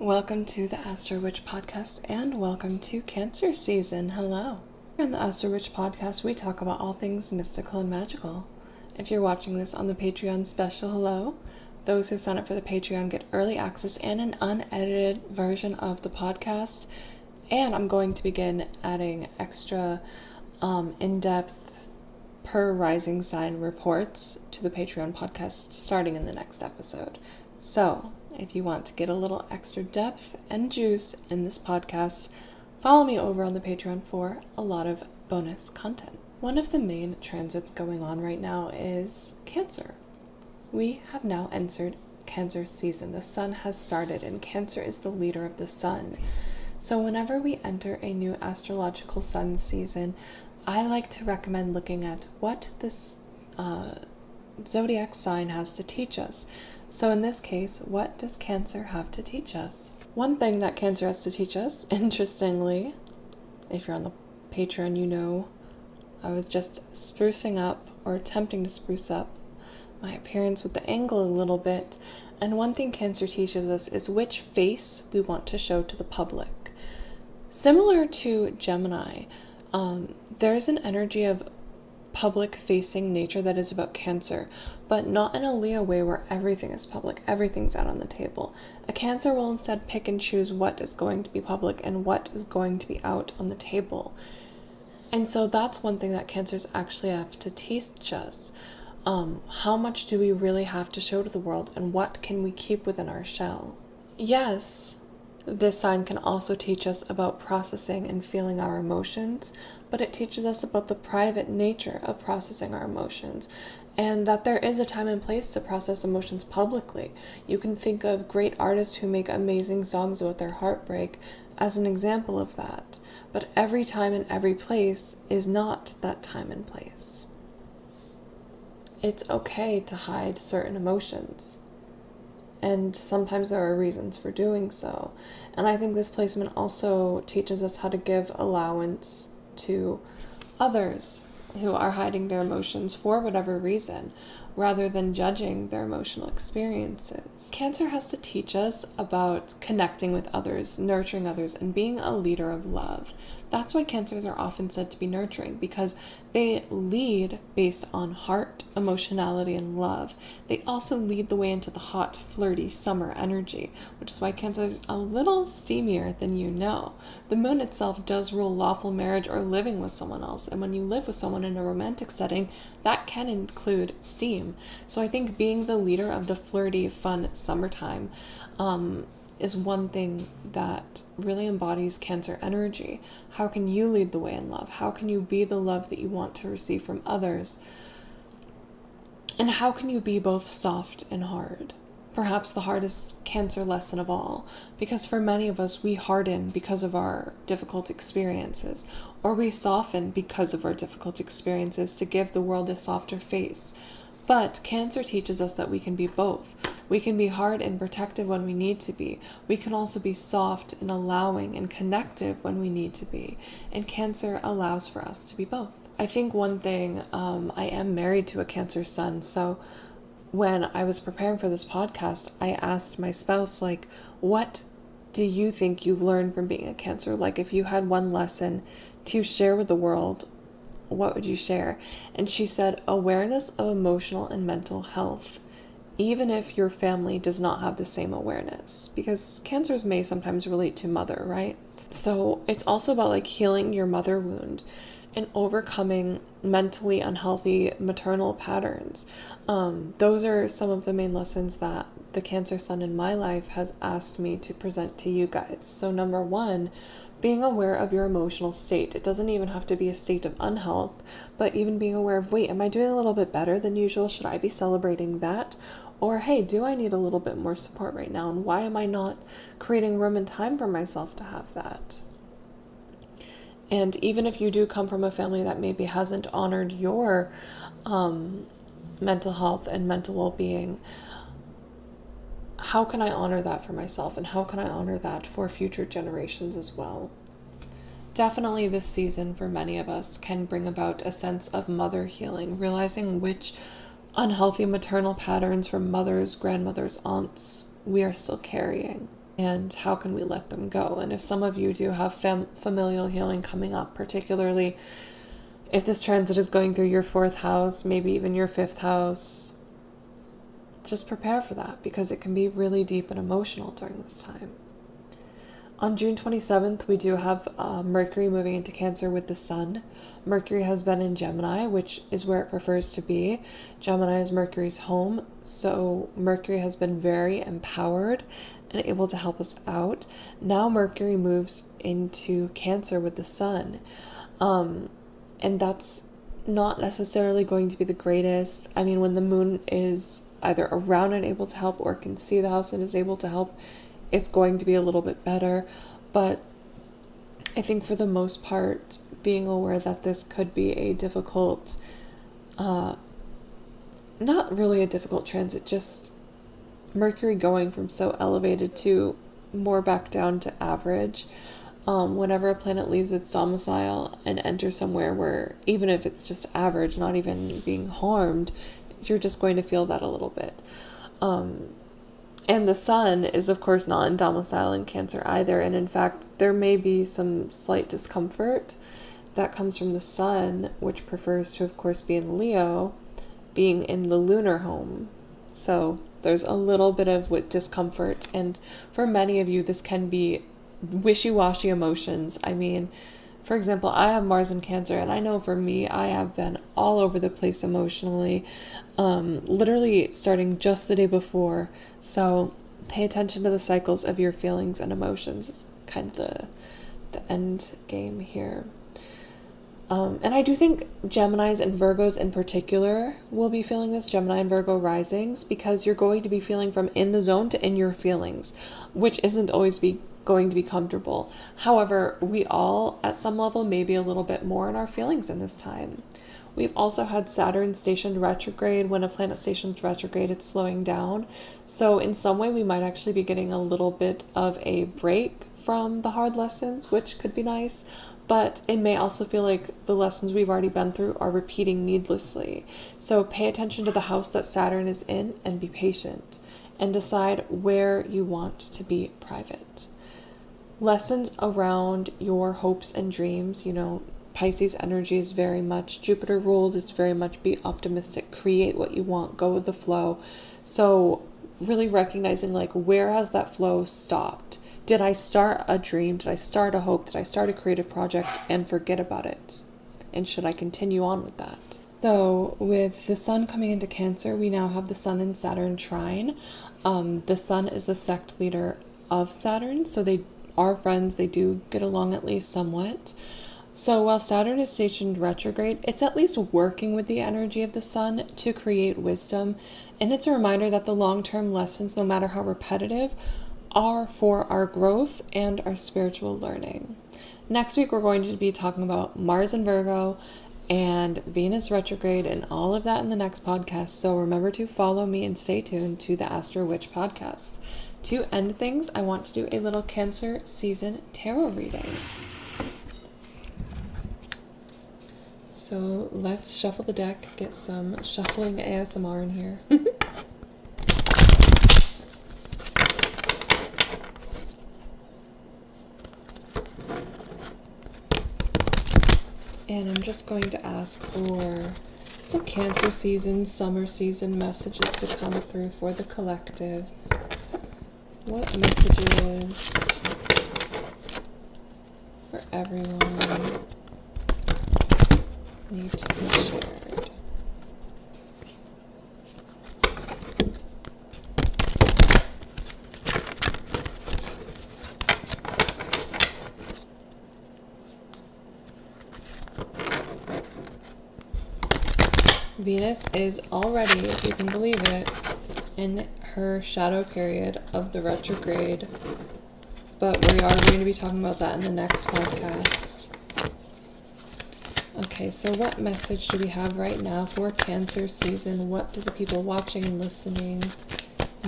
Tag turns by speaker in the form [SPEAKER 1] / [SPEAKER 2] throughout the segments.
[SPEAKER 1] Welcome to the Astro Witch podcast and welcome to Cancer season. Hello. On the Astro Witch podcast, we talk about all things mystical and magical. If you're watching this on the Patreon, special hello. Those who sign up for the Patreon get early access and an unedited version of the podcast. And I'm going to begin adding extra in-depth per rising sign reports to the Patreon podcast starting in the next episode. So, if you want to get a little extra depth and juice in this podcast, follow me over on the Patreon for a lot of bonus content. One of the main transits going on right now is Cancer. We have now entered Cancer season. The sun has started and Cancer is the leader of the sun. So whenever we enter a new astrological sun season, I like to recommend looking at what this zodiac sign has to teach us. So in this case, what does Cancer have to teach us? One thing that Cancer has to teach us, interestingly, if you're on the Patreon, you know I was just sprucing up or attempting to spruce up my appearance with the angle a little bit. And one thing Cancer teaches us is which face we want to show to the public. Similar to Gemini, there's an energy of public-facing nature that is about Cancer, but not in a Leo way where everything is public, everything's out on the table. A Cancer will instead pick and choose what is going to be public and what is going to be out on the table. And so that's one thing that Cancers actually have to teach us. How much do we really have to show to the world, and what can we keep within our shell? Yes, this sign can also teach us about processing and feeling our emotions, but it teaches us about the private nature of processing our emotions, and that there is a time and place to process emotions publicly. You can think of great artists who make amazing songs about their heartbreak as an example of that, but every time and every place is not that time and place. It's okay to hide certain emotions. And sometimes there are reasons for doing so. And I think this placement also teaches us how to give allowance to others who are hiding their emotions for whatever reason, rather than judging their emotional experiences. Cancer has to teach us about connecting with others, nurturing others, and being a leader of love. That's why Cancers are often said to be nurturing, because they lead based on heart, emotionality, and love. They also lead the way into the hot, flirty summer energy, which is why Cancer is a little steamier than you know. The moon itself does rule lawful marriage or living with someone else, and when you live with someone in a romantic setting, that can include steam. So I think being the leader of the flirty, fun summertime is one thing that really embodies Cancer energy. How can you lead the way in love? How can you be the love that you want to receive from others? And how can you be both soft and hard? Perhaps the hardest Cancer lesson of all, because for many of us, we harden because of our difficult experiences, or we soften because of our difficult experiences to give the world a softer face. But Cancer teaches us that we can be both. We can be hard and protective when we need to be. We can also be soft and allowing and connective when we need to be. And Cancer allows for us to be both. I think one thing, I am married to a Cancer sun, so when I was preparing for this podcast, I asked my spouse, what do you think you've learned from being a Cancer? If you had one lesson to share with the world, what would you share? And she said, awareness of emotional and mental health, even if your family does not have the same awareness, because Cancers may sometimes relate to mother, right? So it's also about healing your mother wound and overcoming mentally unhealthy maternal patterns. Those are some of the main lessons that the Cancer sun in my life has asked me to present to you guys. So number one, being aware of your emotional state. It doesn't even have to be a state of unhealth, but even being aware of, wait, am I doing a little bit better than usual? Should I be celebrating that? Or, hey, do I need a little bit more support right now? And why am I not creating room and time for myself to have that? And even if you do come from a family that maybe hasn't honored your mental health and mental well-being, how can I honor that for myself, and how can I honor that for future generations as well? Definitely this season for many of us can bring about a sense of mother healing, realizing which unhealthy maternal patterns from mothers, grandmothers, aunts we are still carrying. and how can we let them go? And if some of you do have familial healing coming up, particularly if this transit is going through your 4th house, maybe even your 5th house, just prepare for that, because it can be really deep and emotional during this time. On June 27th, we do have Mercury moving into Cancer with the Sun. Mercury has been in Gemini, which is where it prefers to be. Gemini is Mercury's home, so Mercury has been very empowered and able to help us out. Now Mercury moves into Cancer with the Sun, and that's not necessarily going to be the greatest. I mean, when the moon is either around and able to help, or can see the house and is able to help, it's going to be a little bit better. But I think for the most part, being aware that this could be a difficult, not really a difficult transit, just Mercury going from so elevated to more back down to average. Whenever a planet leaves its domicile and enters somewhere where, even if it's just average, not even being harmed, you're just going to feel that a little bit. And the Sun is, of course, not in domicile in Cancer either. And in fact, there may be some slight discomfort that comes from the Sun, which prefers to, of course, be in Leo, being in the lunar home. So there's a little bit of discomfort. And for many of you, this can be wishy-washy emotions. I mean, for example, I have Mars in Cancer, and I know for me, I have been all over the place emotionally, literally starting just the day before. So pay attention to the cycles of your feelings and emotions. It's kind of the end game here. And I do think Geminis and Virgos in particular will be feeling this, Gemini and Virgo risings, because you're going to be feeling from in the zone to in your feelings, which isn't always going to be comfortable. However, we all at some level may be a little bit more in our feelings in this time. We've also had Saturn stationed retrograde. When a planet stations retrograde, it's slowing down. So in some way, we might actually be getting a little bit of a break from the hard lessons, which could be nice. But it may also feel like the lessons we've already been through are repeating needlessly. So pay attention to the house that Saturn is in and be patient, and decide where you want to be private. Lessons around your hopes and dreams, Pisces energy is very much Jupiter ruled. It's very much be optimistic, create what you want, go with the flow. So really recognizing where has that flow stopped? Did I start a dream? Did I start a hope? Did I start a creative project and forget about it? And should I continue on with that? So with the Sun coming into Cancer, we now have the Sun and Saturn trine. The Sun is the sect leader of Saturn, so they are friends. They do get along at least somewhat. So while Saturn is stationed retrograde, it's at least working with the energy of the Sun to create wisdom. And it's a reminder that the long-term lessons, no matter how repetitive, are for our growth and our spiritual learning. Next week, we're going to be talking about Mars in Virgo and Venus retrograde and all of that in the next podcast. So remember to follow me and stay tuned to the Astro Witch podcast. To end things, I want to do a little Cancer season tarot reading. So let's shuffle the deck, get some shuffling ASMR in here. And I'm just going to ask for some Cancer season, summer season messages to come through for the collective. What messages for everyone need to be shared? Venus is already, if you can believe it, in her shadow period of the retrograde, but we are going to be talking about that in the next podcast. Okay, so what message do we have right now for Cancer season? What do the people watching and listening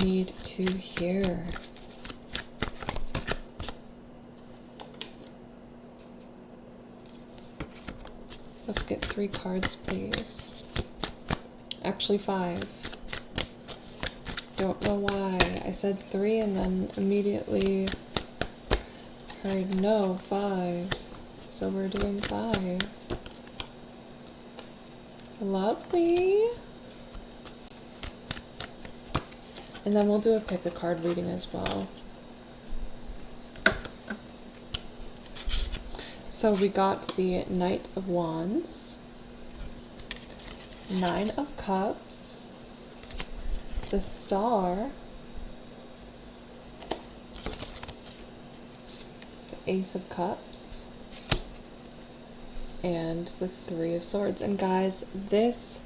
[SPEAKER 1] need to hear? Let's get 3 cards, please. Actually 5. don't know why. I said 3 and then immediately heard no, 5. So we're doing 5. Lovely. And then we'll do a pick a card reading as well. So we got the Knight of Wands, 9 of Cups, the Star, the Ace of Cups, and the 3 of Swords. And guys, this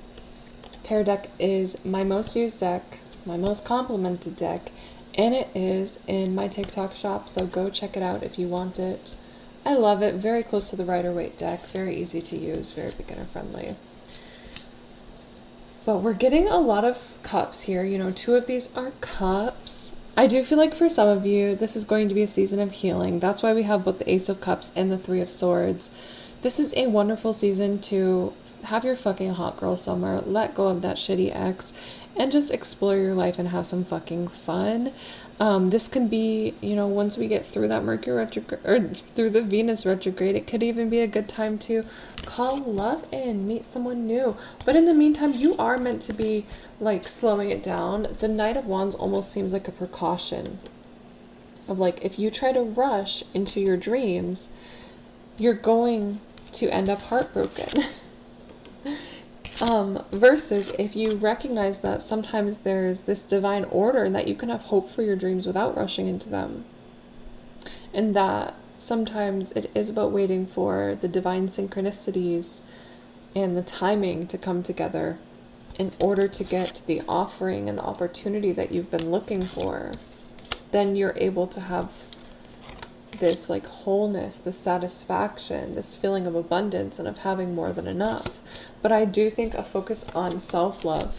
[SPEAKER 1] tarot deck is my most used deck, my most complimented deck, and it is in my TikTok shop, so go check it out if you want it. I love it. Very close to the Rider-Waite deck. Very easy to use. Very beginner friendly. But we're getting a lot of cups here. You know, 2 of these are cups. I do feel like for some of you, this is going to be a season of healing. That's why we have both the Ace of Cups and the 3 of Swords. This is a wonderful season to have your fucking hot girl summer. Let go of that shitty ex and just explore your life and have some fucking fun. This can be, you know, once we get through that Mercury retrograde, or through the Venus retrograde, it could even be a good time to call love in, meet someone new. But in the meantime, you are meant to be, like, slowing it down. The Knight of Wands almost seems like a precaution of, like, if you try to rush into your dreams, you're going to end up heartbroken. Versus if you recognize that sometimes there's this divine order and that you can have hope for your dreams without rushing into them. And that sometimes it is about waiting for the divine synchronicities and the timing to come together in order to get the offering and the opportunity that you've been looking for. Then you're able to have this like wholeness, this satisfaction, this feeling of abundance and of having more than enough. But I do think a focus on self-love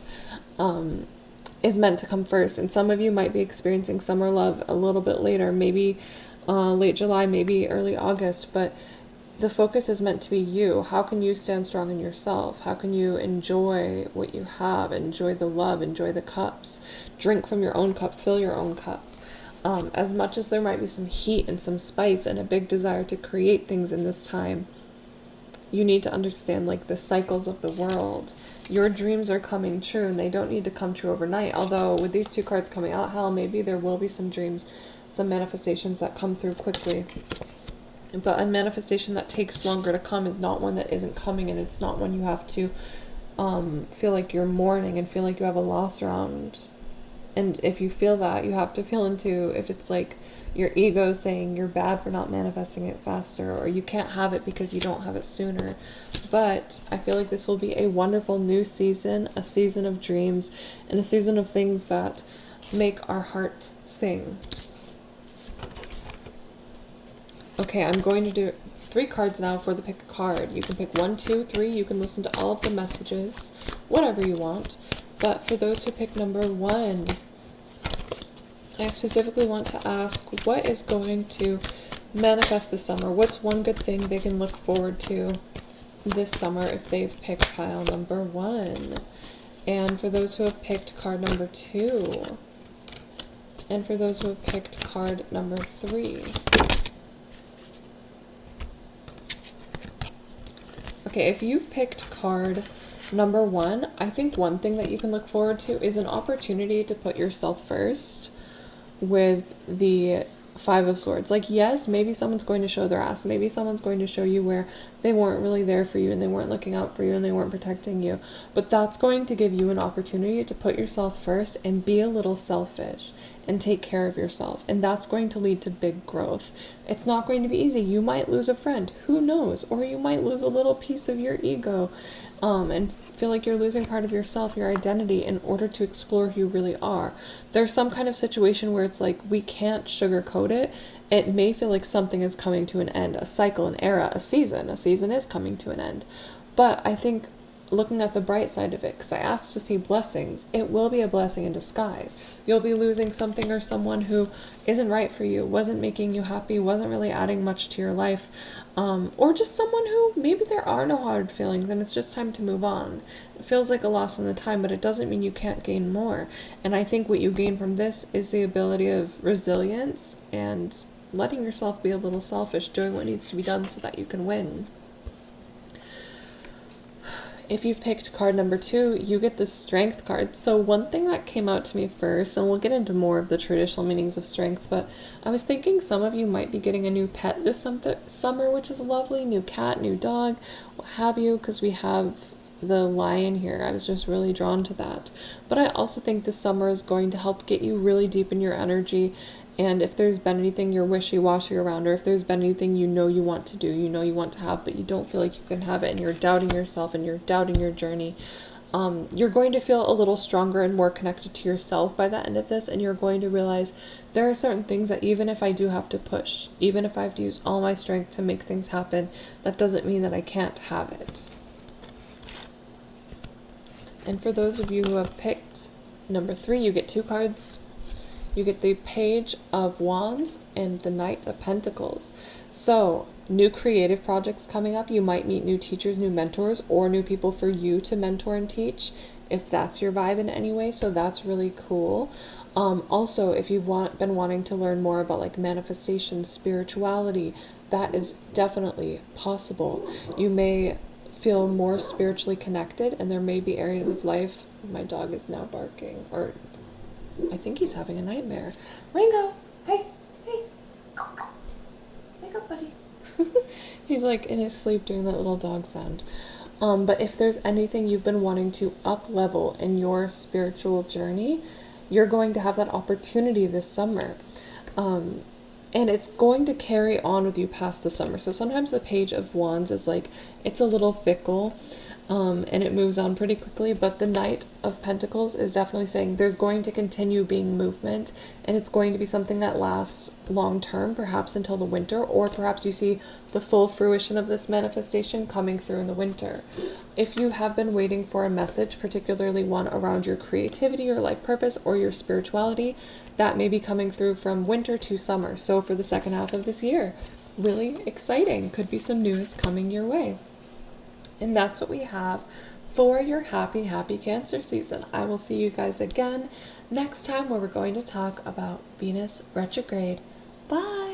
[SPEAKER 1] is meant to come first. And some of you might be experiencing summer love a little bit later, maybe late July, maybe early August. But the focus is meant to be you. How can you stand strong in yourself? How can you enjoy what you have? Enjoy the love, enjoy the cups. Drink from your own cup, fill your own cup. As much as there might be some heat and some spice and a big desire to create things in this time, you need to understand like the cycles of the world. Your dreams are coming true and they don't need to come true overnight. Although with these 2 cards coming out, hell, maybe there will be some dreams, some manifestations that come through quickly. But a manifestation that takes longer to come is not one that isn't coming, and it's not one you have to feel like you're mourning and feel like you have a loss around. And if you feel that, you have to feel into if it's like your ego saying you're bad for not manifesting it faster, or you can't have it because you don't have it sooner. But I feel like this will be a wonderful new season, a season of dreams, and a season of things that make our heart sing. Okay, I'm going to do 3 cards now for the pick a card. You can pick 1, 2, 3. You can listen to all of the messages, whatever you want. But for those who pick number 1, I specifically want to ask, what is going to manifest this summer? What's one good thing they can look forward to this summer if they've picked pile number 1? And for those who have picked card number 2, and for those who have picked card number 3. Okay, if you've picked card number 1, I think one thing that you can look forward to is an opportunity to put yourself first with the 5 of Swords. Like, yes, maybe someone's going to show their ass. Maybe someone's going to show you where they weren't really there for you and they weren't looking out for you and they weren't protecting you. But that's going to give you an opportunity to put yourself first and be a little selfish and take care of yourself. And that's going to lead to big growth. It's not going to be easy. You might lose a friend. Who knows? Or you might lose a little piece of your ego and feel like you're losing part of yourself, your identity, in order to explore who you really are. There's some kind of situation where it's like we can't sugarcoat it. It may feel like something is coming to an end, a cycle, an era, a season. A season is coming to an end. But I think looking at the bright side of it, because I asked to see blessings, it will be a blessing in disguise. You'll be losing something or someone who isn't right for you, wasn't making you happy, wasn't really adding much to your life, or just someone who maybe there are no hard feelings and it's just time to move on. It feels like a loss in the time, but it doesn't mean you can't gain more. And I think what you gain from this is the ability of resilience and letting yourself be a little selfish, doing what needs to be done so that you can win. If you've picked card number 2, you get the Strength card. So one thing that came out to me first, and we'll get into more of the traditional meanings of strength, but I was thinking some of you might be getting a new pet this summer, which is lovely. New cat, new dog, what have you, because we have the lion here. I was just really drawn to that. But I also think this summer is going to help get you really deep in your energy. And if there's been anything you're wishy-washy around, or if there's been anything you know you want to do, you know you want to have, but you don't feel like you can have it, and you're doubting yourself and you're doubting your journey, you're going to feel a little stronger and more connected to yourself by the end of this, and you're going to realize there are certain things that even if I do have to push, even if I have to use all my strength to make things happen, that doesn't mean that I can't have it. And for those of you who have picked number 3, you get 2 cards. You get the Page of Wands and the Knight of Pentacles. So, new creative projects coming up. You might meet new teachers, new mentors, or new people for you to mentor and teach, if that's your vibe in any way. So that's really cool. Also, if you've been wanting to learn more about like manifestation, spirituality, that is definitely possible. You may feel more spiritually connected, and there may be areas of life. My dog is now barking, or I think he's having a nightmare. Ringo, hey, wake up, buddy. He's like in his sleep doing that little dog sound. But if there's anything you've been wanting to up level in your spiritual journey, you're going to have that opportunity this summer. And it's going to carry on with you past the summer. So sometimes the Page of Wands is like, it's a little fickle. And it moves on pretty quickly, but the Knight of Pentacles is definitely saying there's going to continue being movement, and it's going to be something that lasts long term, perhaps until the winter, or perhaps you see the full fruition of this manifestation coming through in the winter. If you have been waiting for a message, particularly one around your creativity or life purpose or your spirituality, that may be coming through from winter to summer. So for the second half of this year, really exciting. Could be some news coming your way. And that's what we have for your happy Cancer season. I will see you guys again next time, where we're going to talk about Venus retrograde. Bye!